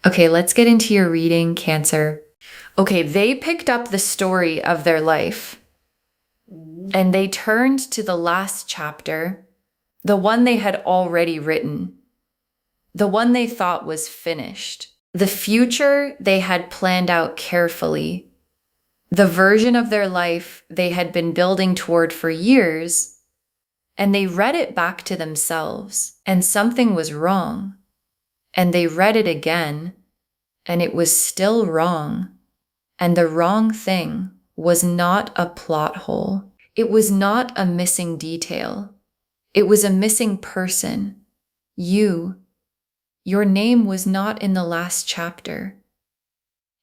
Okay, let's get into your reading, Cancer. Okay, they picked up the story of their life and they turned to the last chapter, the one they had already written, the one they thought was finished, the future they had planned out carefully, the version of their life they had been building toward for years, and they read it back to themselves, and something was wrong. And they read it again, and it was still wrong. And the wrong thing was not a plot hole. It was not a missing detail. It was a missing person. You. Your name was not in the last chapter.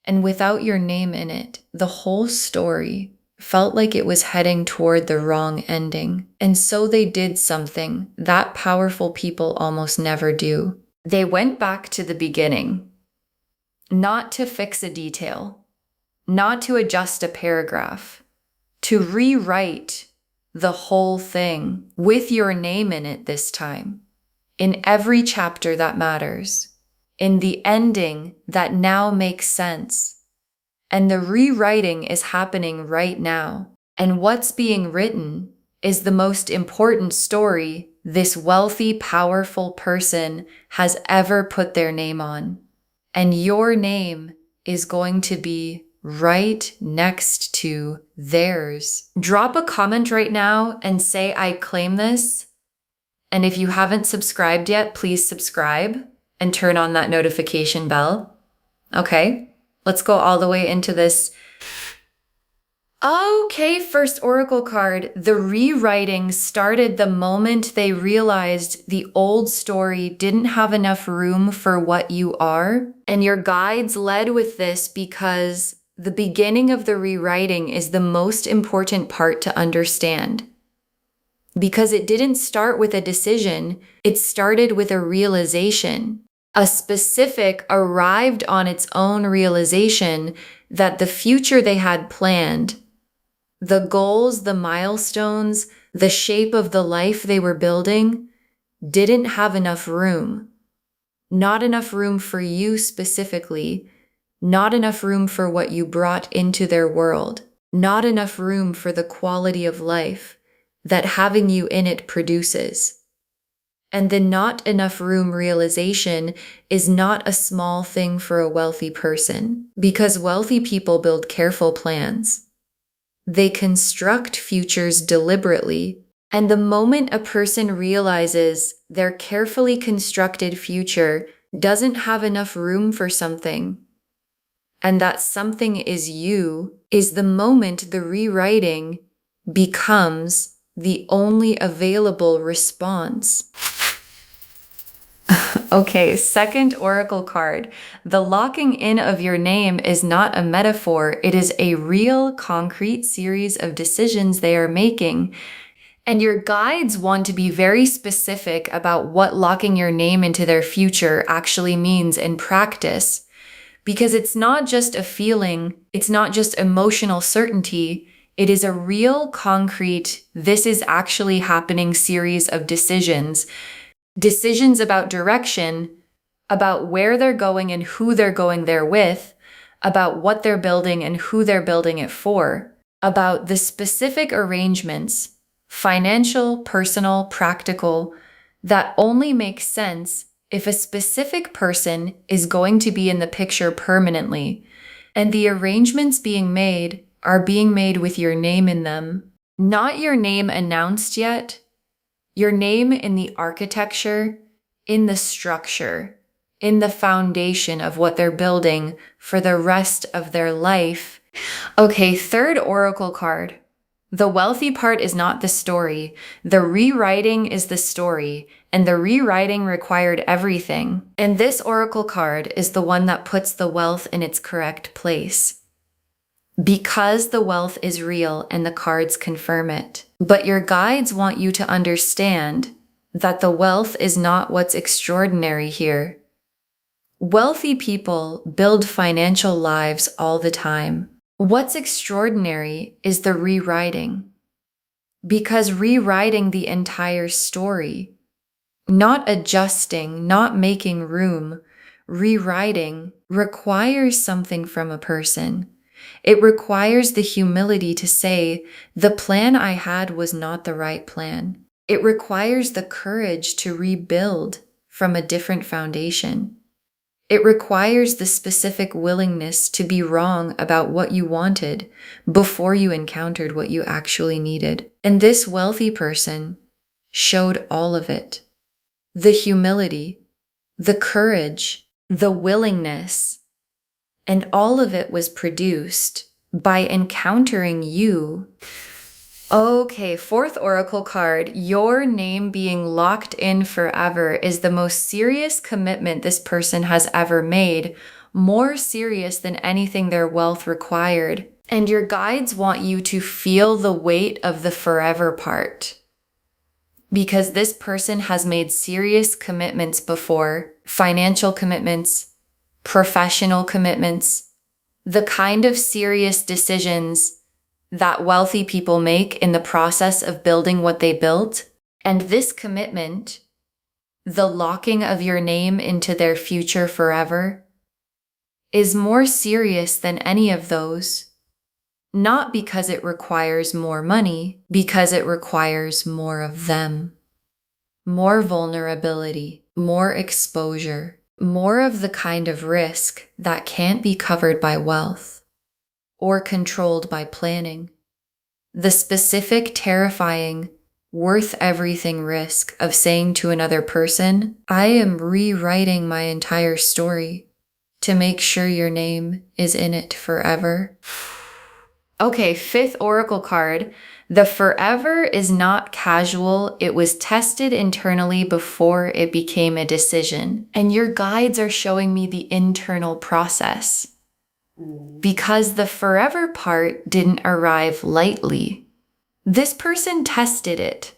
And without your name in it, the whole story felt like it was heading toward the wrong ending. And so they did something that powerful people almost never do. They went back to the beginning, not to fix a detail, not to adjust a paragraph, to rewrite the whole thing with your name in it this time, in every chapter that matters, in the ending that now makes sense. And the rewriting is happening right now. And what's being written is the most important story this wealthy, powerful person has ever put their name on. And your name is going to be right next to theirs. Drop a comment right now and say, I claim this. And if you haven't subscribed yet, please subscribe and turn on that notification bell. Okay, let's go all the way into this. Okay, first oracle card. The rewriting started the moment they realized the old story didn't have enough room for what you are. And your guides led with this because the beginning of the rewriting is the most important part to understand. Because it didn't start with a decision, it started with a realization. A specific arrived on its own realization that the future they had planned, the goals, the milestones, the shape of the life they were building didn't have enough room. Not enough room for you specifically, not enough room for what you brought into their world, not enough room for the quality of life that having you in it produces. And the not enough room realization is not a small thing for a wealthy person, because wealthy people build careful plans. They construct futures deliberately, and the moment a person realizes their carefully constructed future doesn't have enough room for something, and that something is you, is the moment the rewriting becomes the only available response. Okay, second oracle card. The locking in of your name is not a metaphor. It is a real, concrete series of decisions they are making. And your guides want to be very specific about what locking your name into their future actually means in practice. Because it's not just a feeling, it's not just emotional certainty. It is a real, concrete, this is actually happening series of decisions. Decisions about direction, about where they're going and who they're going there with, about what they're building and who they're building it for, about the specific arrangements, financial, personal, practical, that only make sense if a specific person is going to be in the picture permanently, and the arrangements being made are being made with your name in them. Not your name announced yet, your name in the architecture, in the structure, in the foundation of what they're building for the rest of their life. Okay, third oracle card. The wealthy part is not the story. The rewriting is the story, and the rewriting required everything. And this oracle card is the one that puts the wealth in its correct place. Because the wealth is real and the cards confirm it. But your guides want you to understand that the wealth is not what's extraordinary here. Wealthy people build financial lives all the time. What's extraordinary is the rewriting. Because rewriting the entire story, not adjusting, not making room, rewriting requires something from a person. It requires the humility to say, the plan I had was not the right plan. It requires the courage to rebuild from a different foundation. It requires the specific willingness to be wrong about what you wanted before you encountered what you actually needed. And this wealthy person showed all of it. The humility, the courage, the willingness, and all of it was produced by encountering you. Okay, fourth oracle card, your name being locked in forever is the most serious commitment this person has ever made, more serious than anything their wealth required. And your guides want you to feel the weight of the forever part. Because this person has made serious commitments before, financial commitments, professional commitments, the kind of serious decisions that wealthy people make in the process of building what they built. And this commitment, the locking of your name into their future forever, is more serious than any of those. Not because it requires more money, because it requires more of them. More vulnerability, more exposure, more of the kind of risk that can't be covered by wealth or controlled by planning. The specific, terrifying, worth everything risk of saying to another person, I am rewriting my entire story to make sure your name is in it forever. Okay, fifth oracle card. The forever is not casual. It was tested internally before it became a decision. And your guides are showing me the internal process. Because the forever part didn't arrive lightly. This person tested it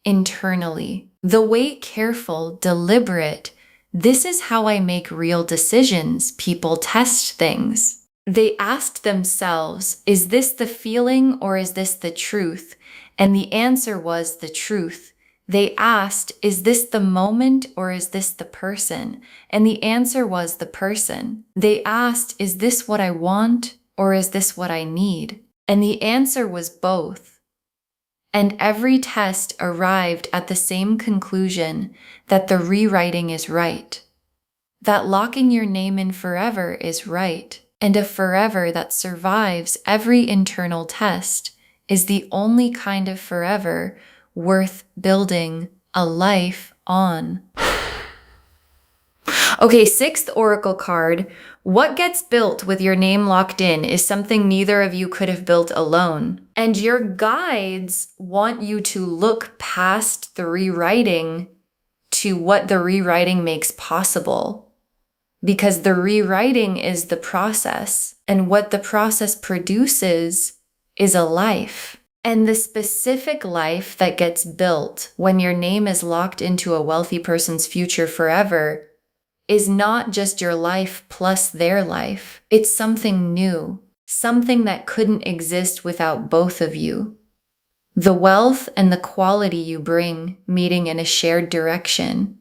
internally. The wait, careful, deliberate. This is how I make real decisions. People test things. They asked themselves, is this the feeling or is this the truth? And the answer was the truth. They asked, is this the moment or is this the person? And the answer was the person. They asked, is this what I want or is this what I need? And the answer was both. And every test arrived at the same conclusion that the rewriting is right. That locking your name in forever is right. And a forever that survives every internal test is the only kind of forever worth building a life on. Okay, sixth oracle card. What gets built with your name locked in is something neither of you could have built alone. And your guides want you to look past the rewriting to what the rewriting makes possible. Because the rewriting is the process, and what the process produces is a life. And the specific life that gets built when your name is locked into a wealthy person's future forever is not just your life plus their life. It's something new, something that couldn't exist without both of you. The wealth and the quality you bring meeting in a shared direction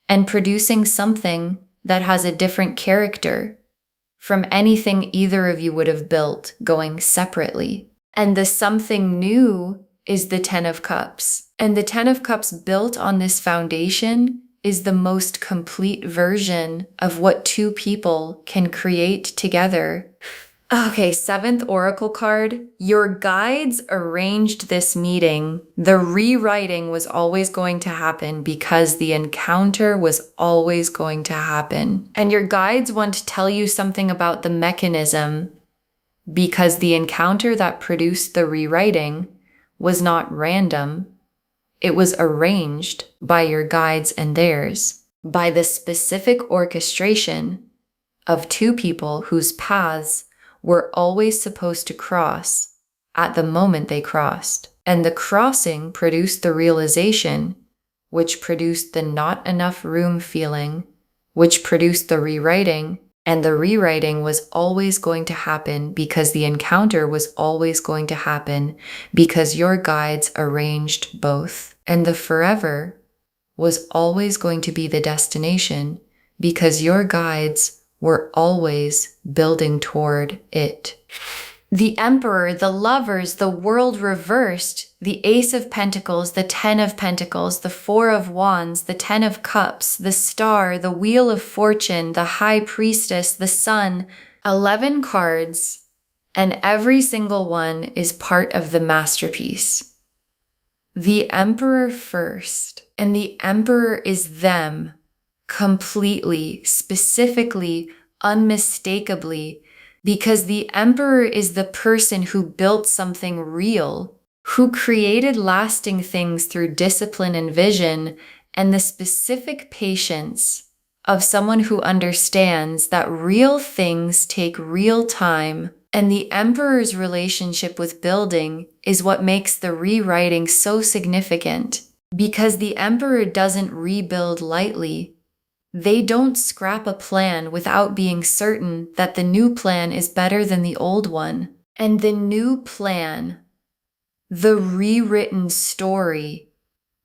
and producing something that has a different character from anything either of you would have built going separately. And the something new is the Ten of Cups. And the Ten of Cups built on this foundation is the most complete version of what two people can create together. Okay, seventh oracle card. Your guides arranged this meeting. The rewriting was always going to happen because the encounter was always going to happen. And your guides want to tell you something about the mechanism because the encounter that produced the rewriting was not random. It was arranged by your guides and theirs, by the specific orchestration of two people whose paths were always supposed to cross at the moment they crossed. And the crossing produced the realization, which produced the not enough room feeling, which produced the rewriting. And the rewriting was always going to happen because the encounter was always going to happen because your guides arranged both. And the forever was always going to be the destination because your guides were always building toward it. The Emperor, the Lovers, the World reversed, the Ace of Pentacles, the Ten of Pentacles, the Four of Wands, the Ten of Cups, the Star, the Wheel of Fortune, the High Priestess, the Sun, 11 cards, and every single one is part of the masterpiece. The Emperor first, and the Emperor is them, completely, specifically, unmistakably, because the Emperor is the person who built something real, who created lasting things through discipline and vision, and the specific patience of someone who understands that real things take real time. And the Emperor's relationship with building is what makes the rewriting so significant, because the Emperor doesn't rebuild lightly. They don't scrap a plan without being certain that the new plan is better than the old one. And the new plan, the rewritten story,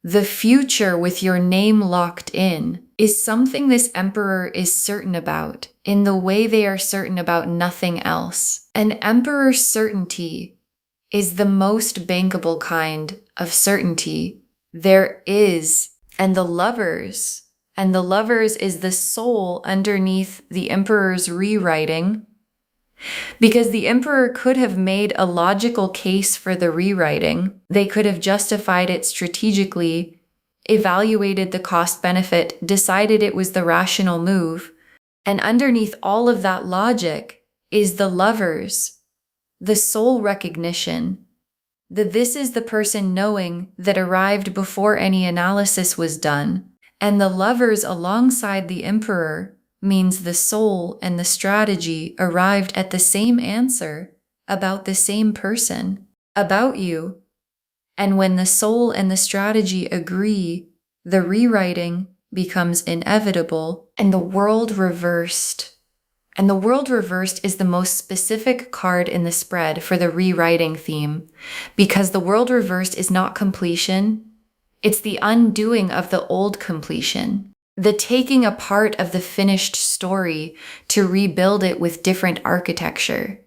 the future with your name locked in, is something this Emperor is certain about, in the way they are certain about nothing else. An Emperor's certainty is the most bankable kind of certainty there is. And the Lovers is the soul underneath the Emperor's rewriting, because the Emperor could have made a logical case for the rewriting. They could have justified it strategically, evaluated the cost-benefit, decided it was the rational move. And underneath all of that logic is the Lovers, the soul recognition, that this is the person knowing that arrived before any analysis was done. And the Lovers alongside the Emperor means the soul and the strategy arrived at the same answer about the same person, about you. And when the soul and the strategy agree, the rewriting becomes inevitable. And the World reversed. And the World reversed is the most specific card in the spread for the rewriting theme, because the World reversed is not completion. It's the undoing of the old completion, the taking apart of the finished story to rebuild it with different architecture.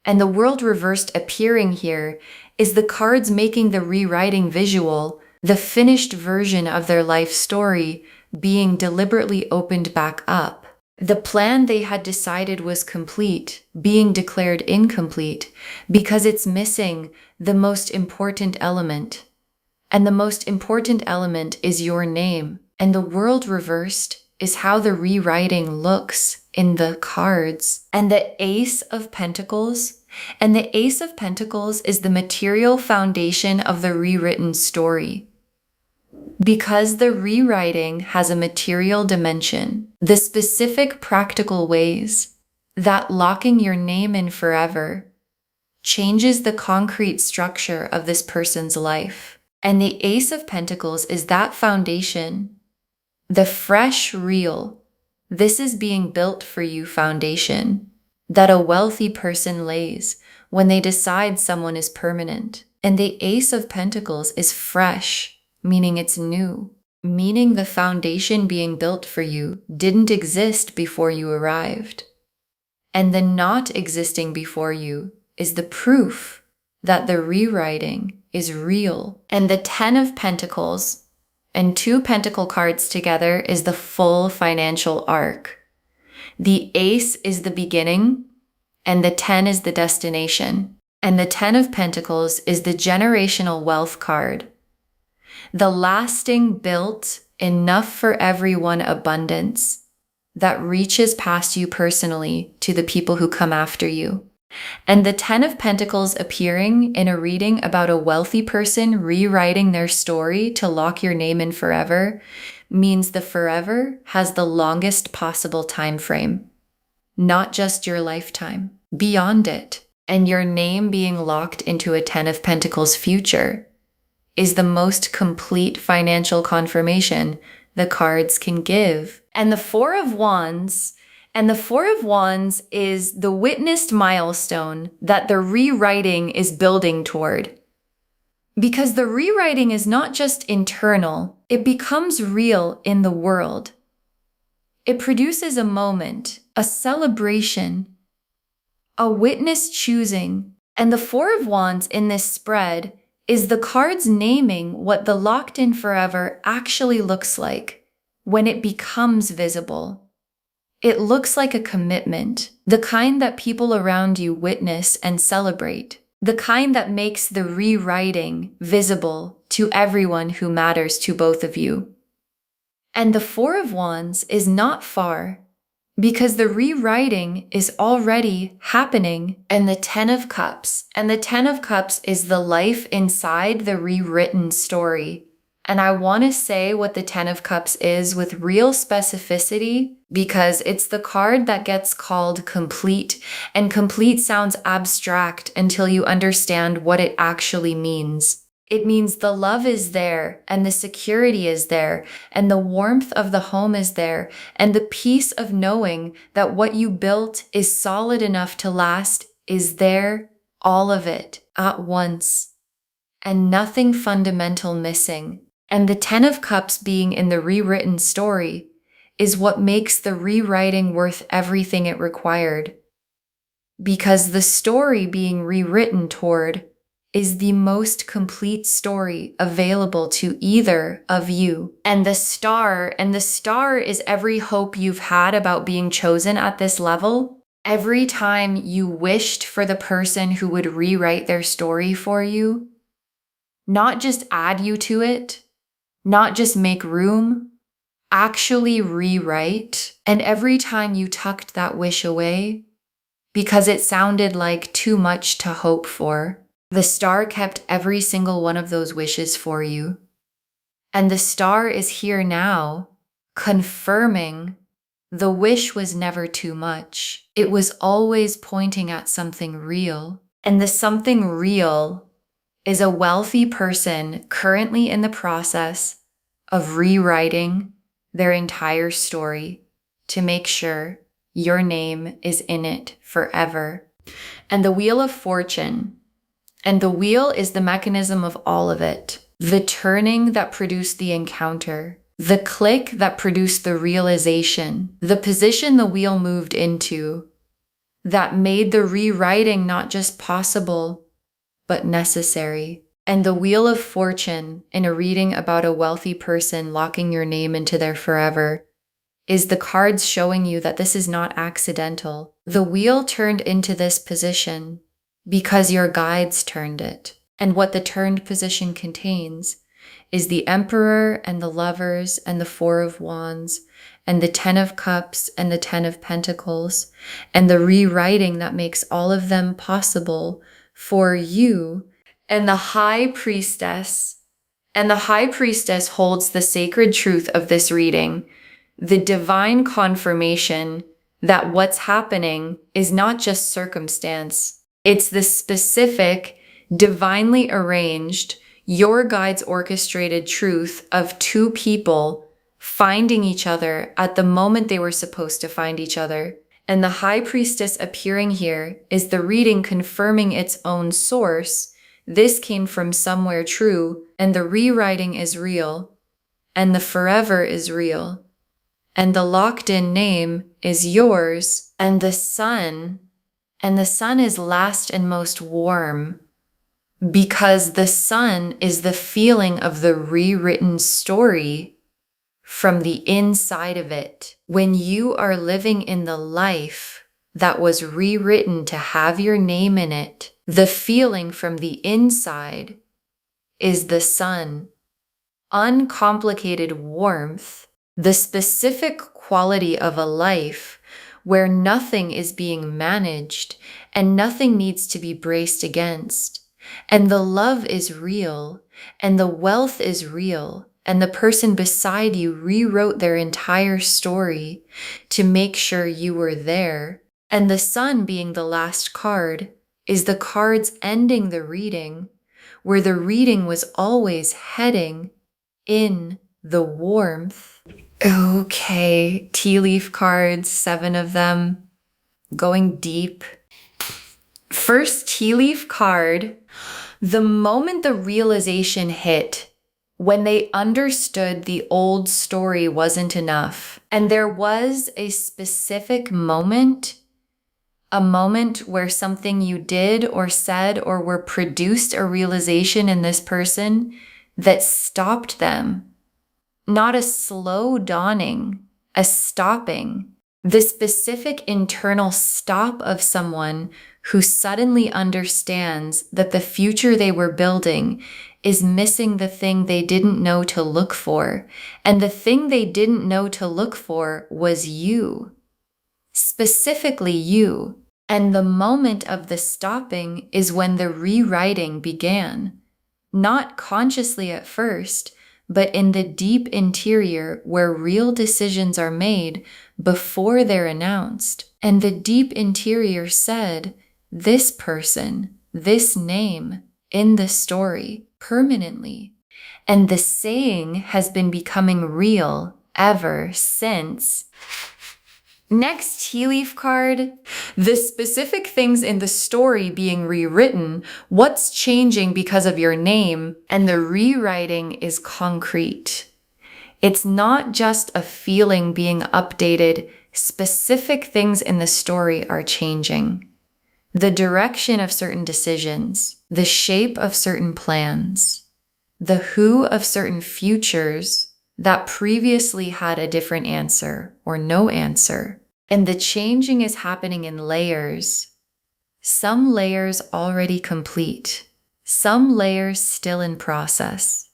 And the World reversed appearing here is the cards making the rewriting visual, the finished version of their life story being deliberately opened back up. The plan they had decided was complete, being declared incomplete, because it's missing the most important element. And the most important element is your name. And the World reversed is how the rewriting looks in the cards. And the Ace of Pentacles. And the Ace of Pentacles is the material foundation of the rewritten story. Because the rewriting has a material dimension, the specific practical ways that locking your name in forever changes the concrete structure of this person's life. And the Ace of Pentacles is that foundation, the fresh, real, this is being built for you foundation that a wealthy person lays when they decide someone is permanent. And the Ace of Pentacles is fresh, meaning it's new, meaning the foundation being built for you didn't exist before you arrived. And the not existing before you is the proof that the rewriting is real. And the Ten of Pentacles and two Pentacle cards together is the full financial arc. The Ace is the beginning, and the 10 is the destination. And the 10 of Pentacles is the generational wealth card. The lasting, built, enough for everyone abundance that reaches past you personally to the people who come after you. And the 10 of Pentacles appearing in a reading about a wealthy person rewriting their story to lock your name in forever means the forever has the longest possible time frame, not just your lifetime, beyond it. And your name being locked into a 10 of Pentacles future is the most complete financial confirmation the cards can give. And the Four of Wands is the witnessed milestone that the rewriting is building toward. Because the rewriting is not just internal, it becomes real in the world. It produces a moment, a celebration, a witness choosing. And the Four of Wands in this spread is the cards naming what the locked in forever actually looks like when it becomes visible. It looks like a commitment, the kind that people around you witness and celebrate, the kind that makes the rewriting visible to everyone who matters to both of you. And the Four of Wands is not far, because the rewriting is already happening. And the Ten of Cups. And the Ten of Cups is the life inside the rewritten story. And I want to say what the Ten of Cups is with real specificity, because it's the card that gets called complete. And complete sounds abstract until you understand what it actually means. It means the love is there, and the security is there, and the warmth of the home is there, and the peace of knowing that what you built is solid enough to last is there, all of it, at once, and nothing fundamental missing. And the Ten of Cups being in the rewritten story is what makes the rewriting worth everything it required. Because the story being rewritten toward is the most complete story available to either of you. And the star is every hope you've had about being chosen at this level. Every time you wished for the person who would rewrite their story for you, not just add you to it, not just make room, actually rewrite. And every time you tucked that wish away, because it sounded like too much to hope for, the star kept every single one of those wishes for you. And the star is here now, confirming the wish was never too much. It was always pointing at something real. And the something real is a wealthy person currently in the process of rewriting their entire story to make sure your name is in it forever. And the Wheel of Fortune. And the wheel is the mechanism of all of it. The turning that produced the encounter. The click that produced the realization. The position the wheel moved into that made the rewriting not just possible, but necessary. And the Wheel of Fortune, in a reading about a wealthy person locking your name into their forever, is the cards showing you that this is not accidental. The wheel turned into this position because your guides turned it. And what the turned position contains is the Emperor and the Lovers and the Four of Wands and the Ten of Cups and the Ten of Pentacles and the rewriting that makes all of them possible for you. And the High Priestess. And the High Priestess holds the sacred truth of this reading, the divine confirmation that what's happening is not just circumstance. It's the specific, divinely arranged, your guide's orchestrated truth of two people finding each other at the moment they were supposed to find each other. And the High Priestess appearing here is the reading confirming its own source. This came from somewhere true, and the rewriting is real, and the forever is real, and the locked-in name is yours, and the sun is last and most warm, because the sun is the feeling of the rewritten story from the inside of it. When you are living in the life that was rewritten to have your name in it, the feeling from the inside is the sun. Uncomplicated warmth, the specific quality of a life where nothing is being managed and nothing needs to be braced against. And the love is real, and the wealth is real, and the person beside you rewrote their entire story to make sure you were there. And the sun being the last card is the cards ending the reading, where the reading was always heading in the warmth. Okay, tea leaf cards, 7 of them, going deep. First tea leaf card, the moment the realization hit when they understood the old story wasn't enough. And there was a specific moment, a moment where something you did or said or were produced a realization in this person that stopped them. Not a slow dawning, a stopping. The specific internal stop of someone who suddenly understands that the future they were building is missing the thing they didn't know to look for. And the thing they didn't know to look for was you. Specifically you. And the moment of the stopping is when the rewriting began. Not consciously at first, but in the deep interior where real decisions are made before they're announced. And the deep interior said, this person, this name, in the story, permanently. And the saying has been becoming real ever since. Next tea leaf card, the specific things in the story being rewritten, what's changing because of your name, and the rewriting is concrete. It's not just a feeling being updated, specific things in the story are changing. The direction of certain decisions, the shape of certain plans, the who of certain futures that previously had a different answer or no answer. And the changing is happening in layers. Some layers already complete, some layers still in process.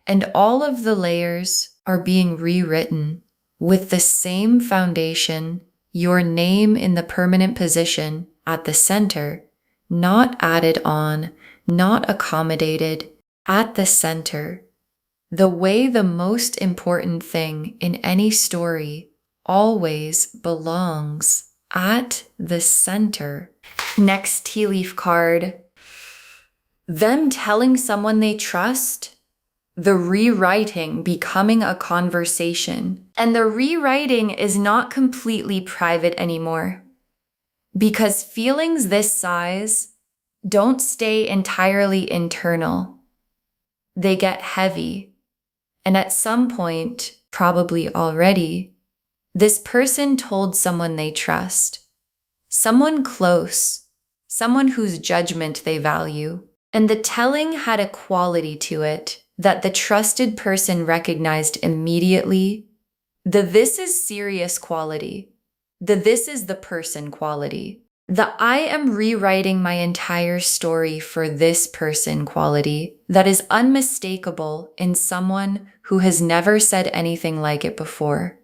And all of the layers are being rewritten with the same foundation, your name in the permanent position at the center, not added on, not accommodated, at the center. The way the most important thing in any story always belongs at the center. Next tea leaf card. Them telling someone they trust, the rewriting becoming a conversation. And the rewriting is not completely private anymore. Because feelings this size don't stay entirely internal. They get heavy. And at some point, probably already, this person told someone they trust, someone close, someone whose judgment they value. And the telling had a quality to it that the trusted person recognized immediately. The this is serious quality. The this is the person quality. The I am rewriting my entire story for this person quality that is unmistakable in someone who has never said anything like it before.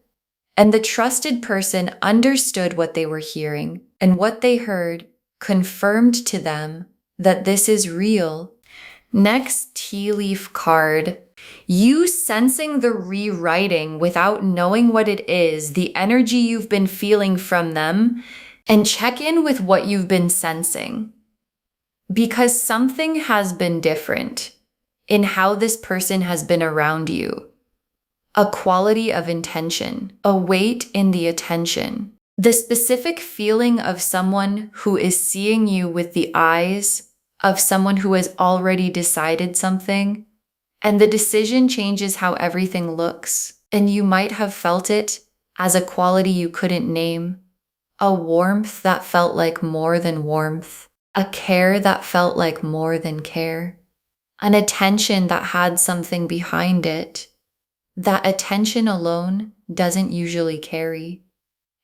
And the trusted person understood what they were hearing, and what they heard confirmed to them that this is real. Next tea leaf card. You sensing the rewriting without knowing what it is, the energy you've been feeling from them, and check in with what you've been sensing. Because something has been different in how this person has been around you. A quality of intention, a weight in the attention, the specific feeling of someone who is seeing you with the eyes of someone who has already decided something, and the decision changes how everything looks, and you might have felt it as a quality you couldn't name, a warmth that felt like more than warmth, a care that felt like more than care, an attention that had something behind it. That attention alone doesn't usually carry.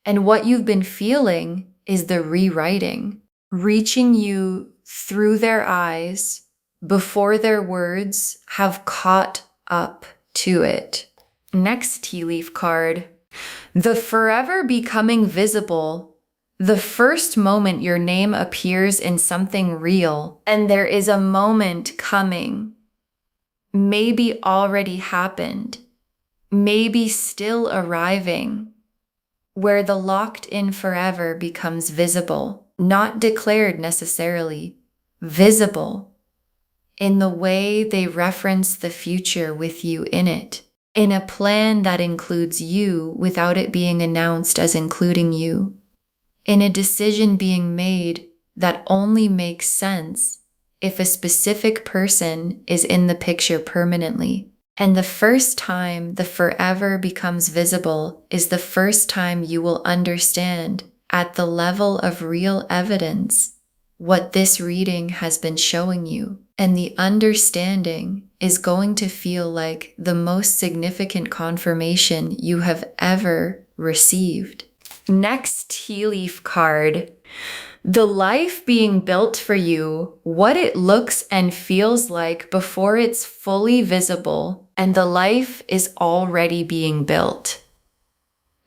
And what you've been feeling is the rewriting, reaching you through their eyes before their words have caught up to it. Next tea leaf card. The forever becoming visible. The first moment your name appears in something real, and there is a moment coming, maybe already happened, maybe still arriving, where the locked in forever becomes visible, not declared necessarily, visible, in the way they reference the future with you in it, in a plan that includes you without it being announced as including you, in a decision being made that only makes sense if a specific person is in the picture permanently. And the first time the forever becomes visible is the first time you will understand at the level of real evidence what this reading has been showing you. And the understanding is going to feel like the most significant confirmation you have ever received. Next tea leaf card. The life being built for you, what it looks and feels like before it's fully visible, and the life is already being built.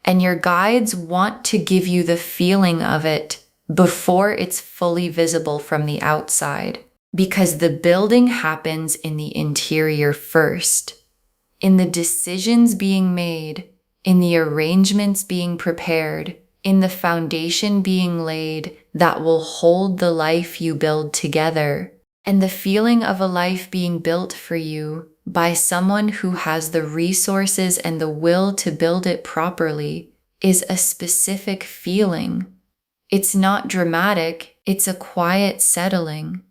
And your guides want to give you the feeling of it before it's fully visible from the outside, because the building happens in the interior first, in the decisions being made, in the arrangements being prepared, in the foundation being laid that will hold the life you build together. And the feeling of a life being built for you by someone who has the resources and the will to build it properly is a specific feeling. It's not dramatic, it's a quiet settling,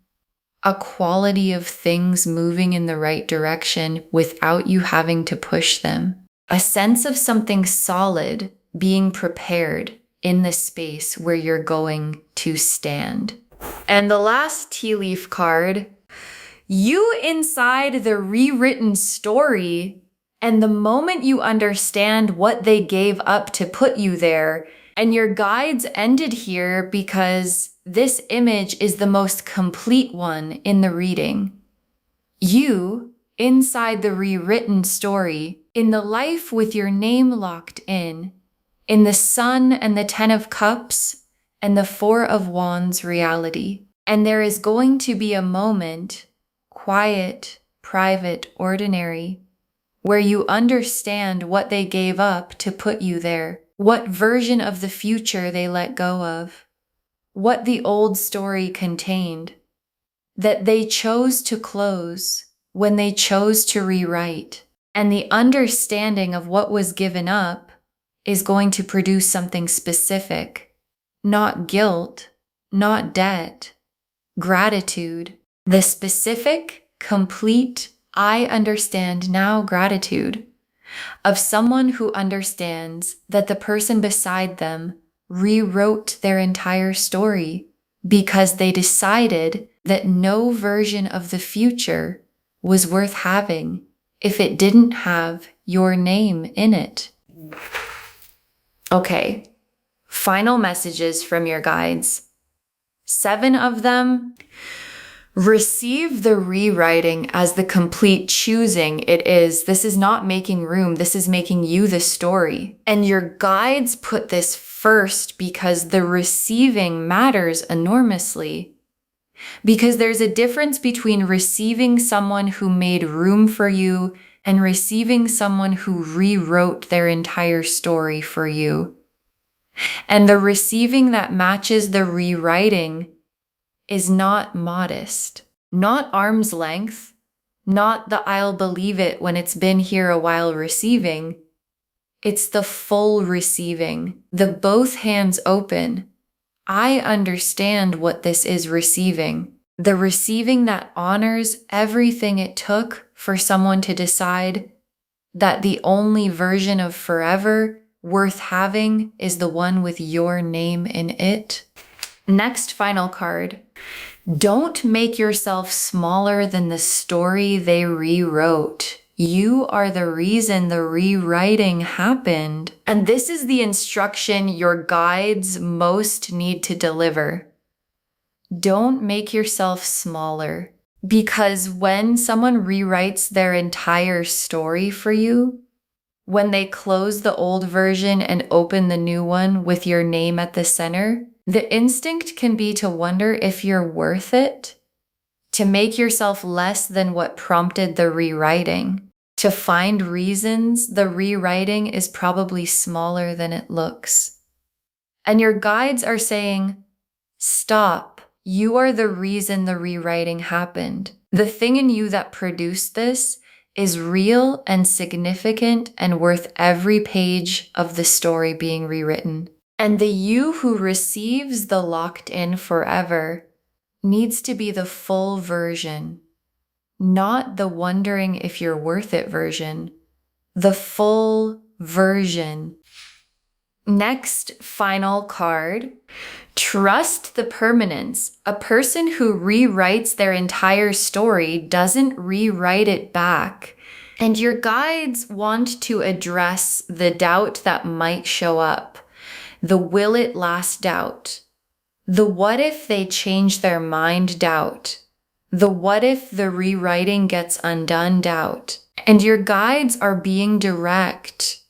a quality of things moving in the right direction without you having to push them, a sense of something solid being prepared in the space where you're going to stand. And the last tea leaf card, you inside the rewritten story, and the moment you understand what they gave up to put you there, and your guides ended here because this image is the most complete one in the reading. You, inside the rewritten story, in the life with your name locked in the Sun and the Ten of Cups and the Four of Wands reality. And there is going to be a moment, quiet, private, ordinary, where you understand what they gave up to put you there, what version of the future they let go of, what the old story contained, that they chose to close when they chose to rewrite. And the understanding of what was given up is going to produce something specific, not guilt, not debt, gratitude, the specific, complete, I understand now gratitude of someone who understands that the person beside them rewrote their entire story because they decided that no version of the future was worth having if it didn't have your name in it. Okay, final messages from your guides. 7 of them. Receive the rewriting as the complete choosing it is. This is not making room. This is making you the story. And your guides put this first because the receiving matters enormously. Because there's a difference between receiving someone who made room for you and receiving someone who rewrote their entire story for you. And the receiving that matches the rewriting is not modest, not arm's length, not the I'll believe it when it's been here a while receiving. It's the full receiving, the both hands open. I understand what this is receiving. The receiving that honors everything it took for someone to decide that the only version of forever worth having is the one with your name in it. Next final card. Don't make yourself smaller than the story they rewrote. You are the reason the rewriting happened. And this is the instruction your guides most need to deliver. Don't make yourself smaller, because when someone rewrites their entire story for you, when they close the old version and open the new one with your name at the center, the instinct can be to wonder if you're worth it, to make yourself less than what prompted the rewriting, to find reasons the rewriting is probably smaller than it looks. And your guides are saying, stop. You are the reason the rewriting happened. The thing in you that produced this is real and significant and worth every page of the story being rewritten. And the you who receives the locked in forever needs to be the full version, not the wondering if you're worth it version, the full version. Next, final card. Trust the permanence. A person who rewrites their entire story doesn't rewrite it back. And your guides want to address the doubt that might show up. The will it last doubt. The what if they change their mind doubt. The what if the rewriting gets undone doubt. And your guides are being direct.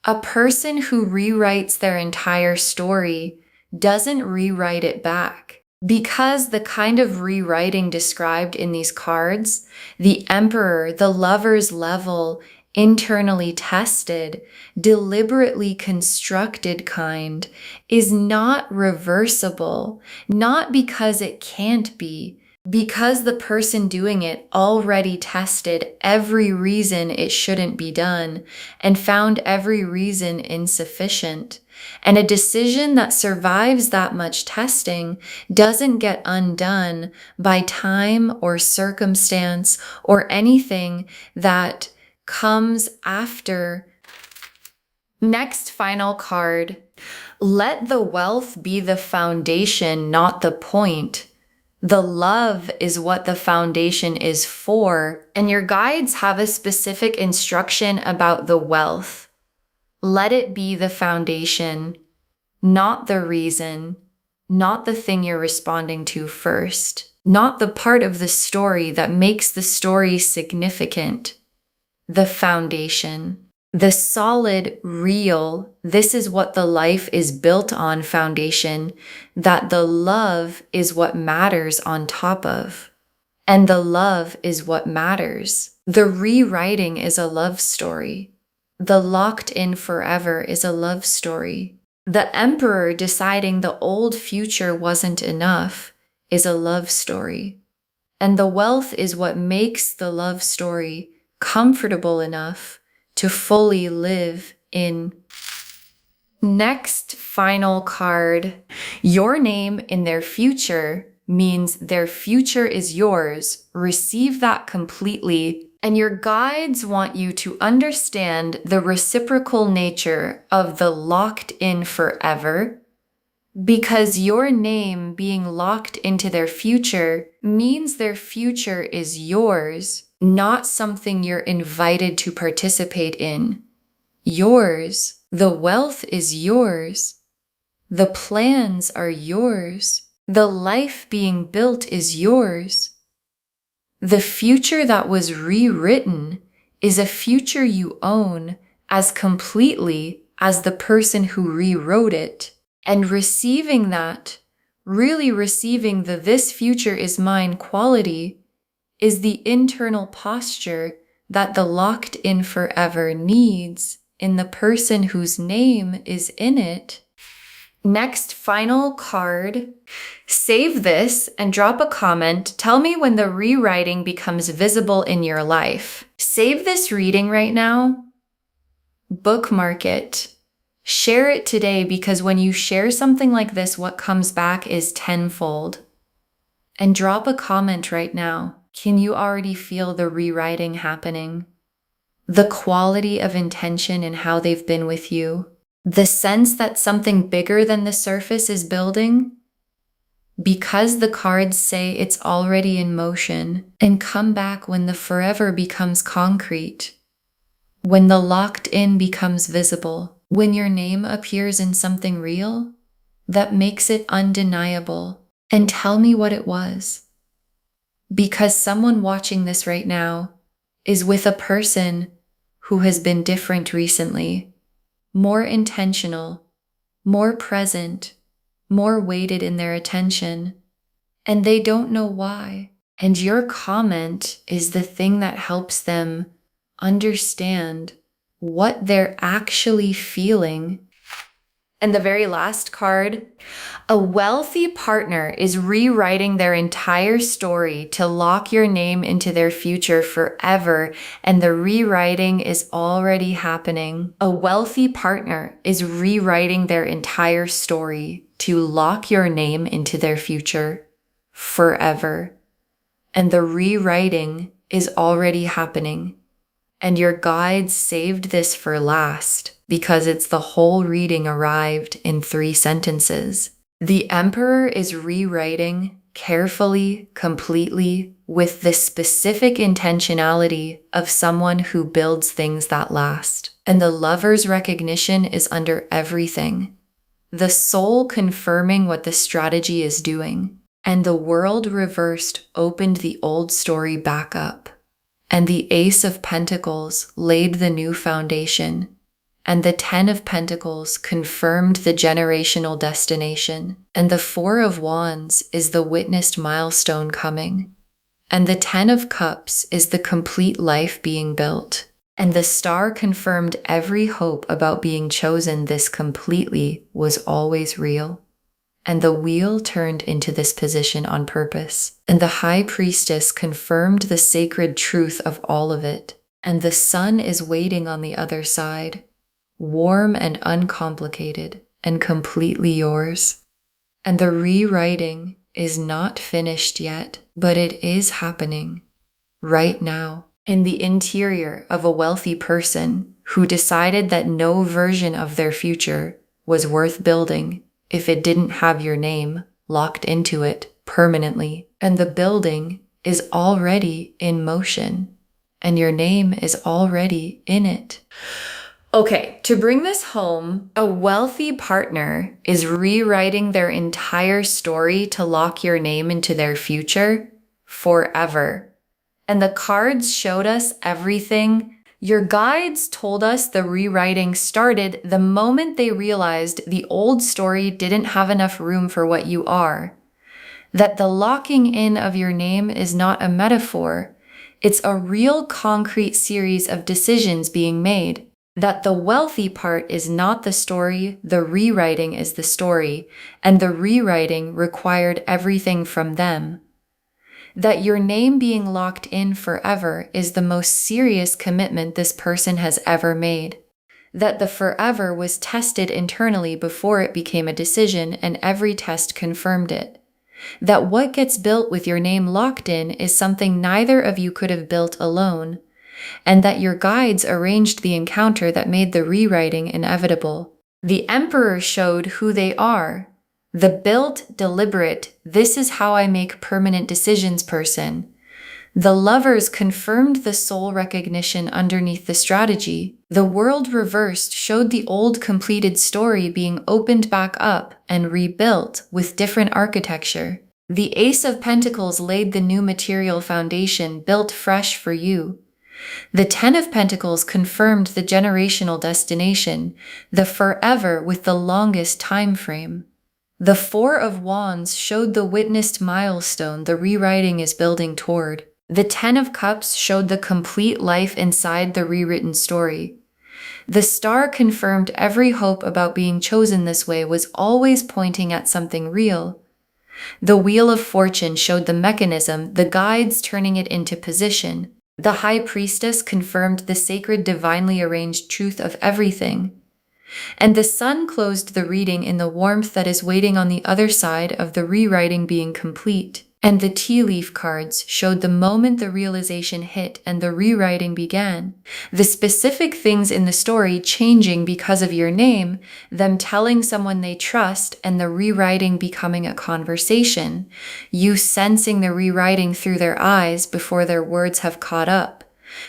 A person who rewrites their entire story doesn't rewrite it back. Because the kind of rewriting described in these cards, the Emperor, the lover's level, internally tested, deliberately constructed kind, is not reversible, not because it can't be, because the person doing it already tested every reason it shouldn't be done and found every reason insufficient. And a decision that survives that much testing doesn't get undone by time or circumstance or anything that comes after. Next final card. Let the wealth be the foundation, not the point. The love is what the foundation is for, and your guides have a specific instruction about the wealth. Let it be the foundation, not the reason, not the thing you're responding to first, not the part of the story that makes the story significant. The foundation. The solid, real, this is what the life is built on foundation, that the love is what matters on top of. And the love is what matters. The rewriting is a love story. The locked in forever is a love story. The Emperor deciding the old future wasn't enough is a love story. And the wealth is what makes the love story comfortable enough to fully live in. Next, final card. Your name in their future means their future is yours. Receive that completely. And your guides want you to understand the reciprocal nature of the locked in forever, because your name being locked into their future means their future is yours, not something you're invited to participate in. Yours. The wealth is yours. The plans are yours. The life being built is yours. The future that was rewritten is a future you own as completely as the person who rewrote it. And receiving that, really receiving the this future is mine quality, is the internal posture that the locked in forever needs in the person whose name is in it. Next, final card. Save this and drop a comment. Tell me when the rewriting becomes visible in your life. Save this reading right now. Bookmark it. Share it today, because when you share something like this, what comes back is tenfold. And drop a comment right now. Can you already feel the rewriting happening? The quality of intention and how they've been with you? The sense that something bigger than the surface is building? Because the cards say it's already in motion, and come back when the forever becomes concrete, when the locked in becomes visible, when your name appears in something real that makes it undeniable, and tell me what it was. Because someone watching this right now is with a person who has been different recently, more intentional, more present, more weighted in their attention, and they don't know why. And your comment is the thing that helps them understand what they're actually feeling. And the very last card, a wealthy partner is rewriting their entire story to lock your name into their future forever, and the rewriting is already happening. A wealthy partner is rewriting their entire story to lock your name into their future forever, and the rewriting is already happening. And your guides saved this for last because it's the whole reading arrived in 3 sentences. The Emperor is rewriting carefully, completely, with the specific intentionality of someone who builds things that last. And the Lover's recognition is under everything. The Soul confirming what the strategy is doing. And the World reversed opened the old story back up. And the Ace of Pentacles laid the new foundation. And the 10 of Pentacles confirmed the generational destination. And the 4 of Wands is the witnessed milestone coming. And the 10 of Cups is the complete life being built. And the Star confirmed every hope about being chosen this completely was always real. And the Wheel turned into this position on purpose. And the High Priestess confirmed the sacred truth of all of it. And the Sun is waiting on the other side. Warm and uncomplicated, and completely yours. And the rewriting is not finished yet, but it is happening right now in the interior of a wealthy person who decided that no version of their future was worth building if it didn't have your name locked into it permanently. And the building is already in motion, and your name is already in it. Okay, to bring this home, a wealthy partner is rewriting their entire story to lock your name into their future forever. And the cards showed us everything. Your guides told us the rewriting started the moment they realized the old story didn't have enough room for what you are. That the locking in of your name is not a metaphor. It's a real concrete series of decisions being made. That the wealthy part is not the story, the rewriting is the story, and the rewriting required everything from them. That your name being locked in forever is the most serious commitment this person has ever made. That the forever was tested internally before it became a decision, and every test confirmed it. That what gets built with your name locked in is something neither of you could have built alone. And that your guides arranged the encounter that made the rewriting inevitable. The Emperor showed who they are. The built, deliberate, this is how I make permanent decisions person. The Lovers confirmed the soul recognition underneath the strategy. The World reversed showed the old completed story being opened back up and rebuilt with different architecture. The Ace of Pentacles laid the new material foundation built fresh for you. The 10 of Pentacles confirmed the generational destination, the forever with the longest time frame. The 4 of Wands showed the witnessed milestone the rewriting is building toward. The 10 of Cups showed the complete life inside the rewritten story. The Star confirmed every hope about being chosen this way was always pointing at something real. The Wheel of Fortune showed the mechanism, the guides turning it into position. The High Priestess confirmed the sacred divinely arranged truth of everything. And the Sun closed the reading in the warmth that is waiting on the other side of the rewriting being complete. And the tea leaf cards showed the moment the realization hit and the rewriting began. The specific things in the story changing because of your name, them telling someone they trust, and the rewriting becoming a conversation. You sensing the rewriting through their eyes before their words have caught up.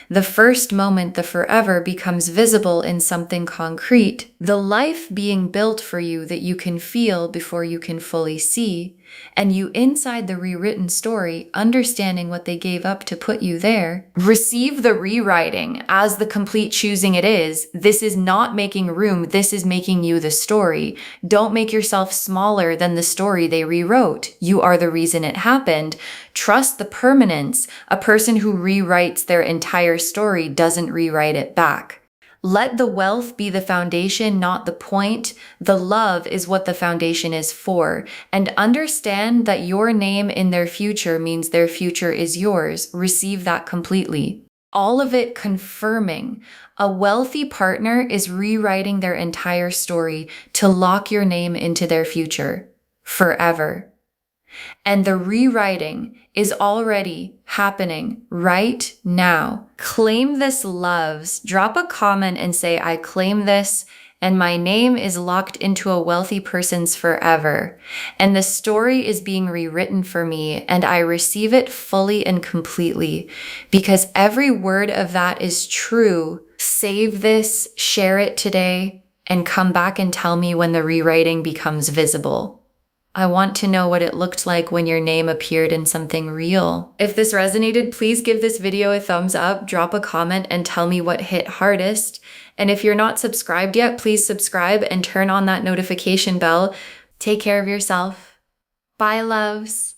The first moment the forever becomes visible in something concrete, the life being built for you that you can feel before you can fully see, and you inside the rewritten story, understanding what they gave up to put you there. Receive the rewriting as the complete choosing it is. This is not making room, this is making you the story. Don't make yourself smaller than the story they rewrote. You are the reason it happened. Trust the permanence. A person who rewrites their entire story doesn't rewrite it back. Let the wealth be the foundation, not the point. The love is what the foundation is for. And understand that your name in their future means their future is yours. Receive that completely. All of it confirming. A wealthy partner is rewriting their entire story to lock your name into their future forever. And the rewriting is already happening right now. Claim this, loves. Drop a comment and say, I claim this, and my name is locked into a wealthy person's forever. And the story is being rewritten for me, and I receive it fully and completely because every word of that is true. Save this, share it today, and come back and tell me when the rewriting becomes visible. I want to know what it looked like when your name appeared in something real. If this resonated, please give this video a thumbs up, drop a comment, and tell me what hit hardest. And if you're not subscribed yet, please subscribe and turn on that notification bell. Take care of yourself. Bye, loves.